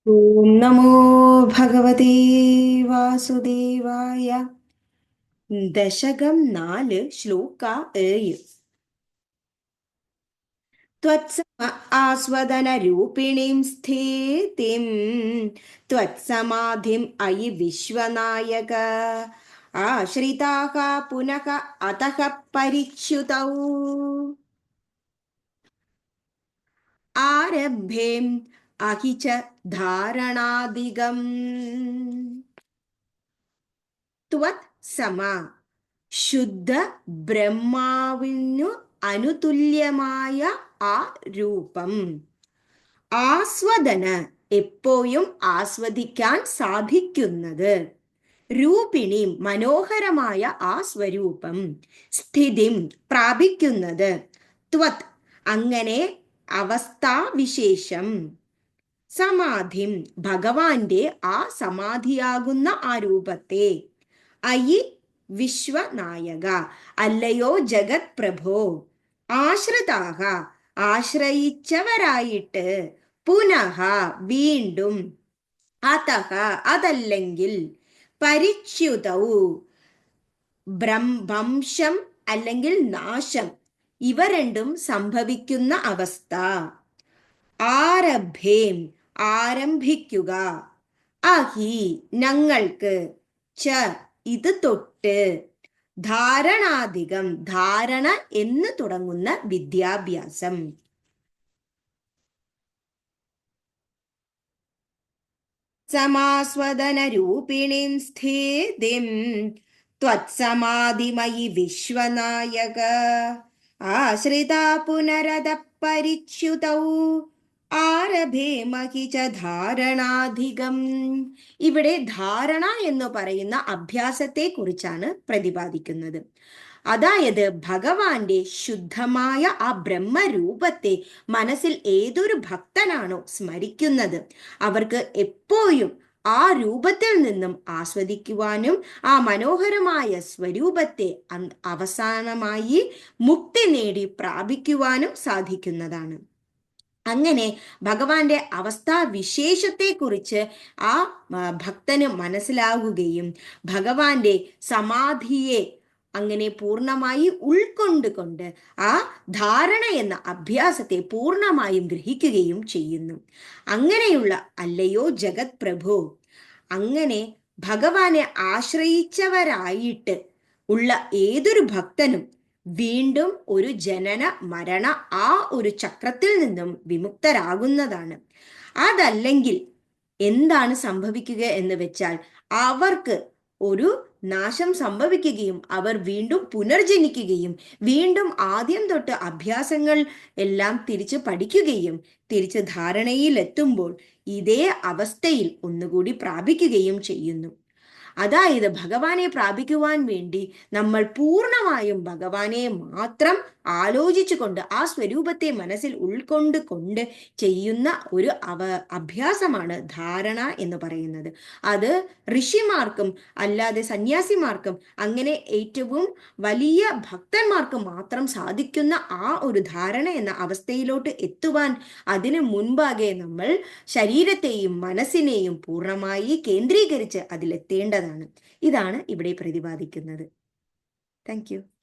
ഓം നമോ ഭഗവതേ വാസുദേവായ. ദശകം 4, ശ്ലോക 7. ത്വത്സമ ആസ്വദന രൂപിണീം സ്ഥിതിം ത്വത്സമാധിം അയി വിശ്വനായക ആശ്രിതാഃ പുനഃ അതഃ പരിച്യുതൗ ആരഭ്യേം അഹി ച ധാരണാദികം ത്വത് സമ ശുദ്ധ ബ്രഹ്മാവിനു അനുതുല്യമായ ആ രൂപം. ആസ്വദന എപ്പോഴും ആസ്വദിക്കാൻ സാധിക്കുന്നത്. രൂപിണി മനോഹരമായ ആ സ്വരൂപം. സ്ഥിതിം പ്രാപിക്കുന്നത്. ത്വത് അങ്ങനെ അവസ്ഥാവിശേഷം. സമാധിം ഭഗവാന്റെ ആ സമാധിയാകുന്ന ആ രൂപത്തെ. അയി വിശ്വനായക അല്ലയോ ജഗത് പ്രഭോ. ആശ്രിതാഹ ആശ്രയിച്ചവരായിട്ട്. പുനഃ വീണ്ടും. അതഹ അതല്ലെങ്കിൽ. പരിച്യുതൗ വംശം അല്ലെങ്കിൽ നാശം ഇവ രണ്ടും സംഭവിക്കുന്ന അവസ്ഥ. ആരഭ്യേം ആരംഭിക്കുക. അഹി ഞങ്ങൾക്ക്. ച ഇത് തൊട്ട്. ധാരണാധികം ധാരണ എന്ന് തുടങ്ങുന്ന വിദ്യാഭ്യാസം. സമാസ്വദന രൂപിണീം സ്ഥിതിം ത്വത്സമാധിമയി വിശ്വനായക ആശ്രിതാ പുനരത പരിച്യുതൗ ആരഭേമഹി ച ധാരണാധികം. ഇവിടെ ധാരണ എന്ന് പറയുന്ന അഭ്യാസത്തെ കുറിച്ചാണ് പ്രതിപാദിക്കുന്നത്. അതായത് ഭഗവാന്റെ ശുദ്ധമായ ആ ബ്രഹ്മരൂപത്തെ മനസ്സിൽ ഏതൊരു ഭക്തനാണോ സ്മരിക്കുന്നത് അവർക്ക് എപ്പോഴും ആ രൂപത്തിൽ നിന്നും ആസ്വദിക്കുവാനും ആ മനോഹരമായ സ്വരൂപത്തെ അവസാനമായി മുക്തി നേടി പ്രാപിക്കുവാനും സാധിക്കുന്നതാണ്. അങ്ങനെ ഭഗവാന്റെ അവസ്ഥാവിശേഷത്തെക്കുറിച്ച് ആ ഭക്തന് മനസ്സിലാകുകയും ഭഗവാന്റെ സമാധിയെ അങ്ങനെ പൂർണ്ണമായി ഉൾക്കൊണ്ടുകൊണ്ട് ആ ധാരണ എന്ന അഭ്യാസത്തെ പൂർണ്ണമായും ഗ്രഹിക്കുകയും ചെയ്യുന്നു. അങ്ങനെയുള്ള അല്ലയോ ജഗത് പ്രഭു, അങ്ങനെ ഭഗവാനെ ആശ്രയിച്ചവരായിട്ട് ഉള്ള ഏതൊരു ഭക്തനും വീണ്ടും ഒരു ജനന മരണ ആ ഒരു ചക്രത്തിൽ നിന്നും വിമുക്തരാകുന്നതാണ്. അതല്ലെങ്കിൽ എന്താണ് സംഭവിക്കുക എന്ന് വെച്ചാൽ അവർക്ക് ഒരു നാശം സംഭവിക്കുകയും അവർ വീണ്ടും പുനർജനിക്കുകയും വീണ്ടും ആദ്യം തൊട്ട് അഭ്യാസങ്ങൾ എല്ലാം തിരിച്ച് പഠിക്കുകയും തിരിച്ച് ധാരണയിൽ എത്തുമ്പോൾ ഇതേ അവസ്ഥയിൽ ഒന്നുകൂടി പ്രാപിക്കുകയും ചെയ്യുന്നു. അതായത് ഭഗവാനെ പ്രാപിക്കുവാൻ വേണ്ടി നമ്മൾ പൂർണ്ണമായും ഭഗവാനെ മാത്രം ആലോചിച്ചുകൊണ്ട് ആ സ്വരൂപത്തെ മനസ്സിൽ ഉൾക്കൊണ്ട് ചെയ്യുന്ന ഒരു അഭ്യാസമാണ് ധാരണ എന്ന് പറയുന്നത്. അത് ഋഷിമാർക്കും അല്ലാതെ സന്യാസിമാർക്കും അങ്ങനെ ഏറ്റവും വലിയ ഭക്തന്മാർക്കും മാത്രം സാധിക്കുന്ന ആ ഒരു ധാരണ എന്ന അവസ്ഥയിലോട്ട് എത്തുവാൻ അതിനു മുൻപാകെ നമ്മൾ ശരീരത്തെയും മനസ്സിനെയും പൂർണ്ണമായി കേന്ദ്രീകരിച്ച് അതിലെത്തേണ്ടതാണ്. ഇതാണ് ഇവിടെ പ്രതിപാദിക്കുന്നത്. Thank you.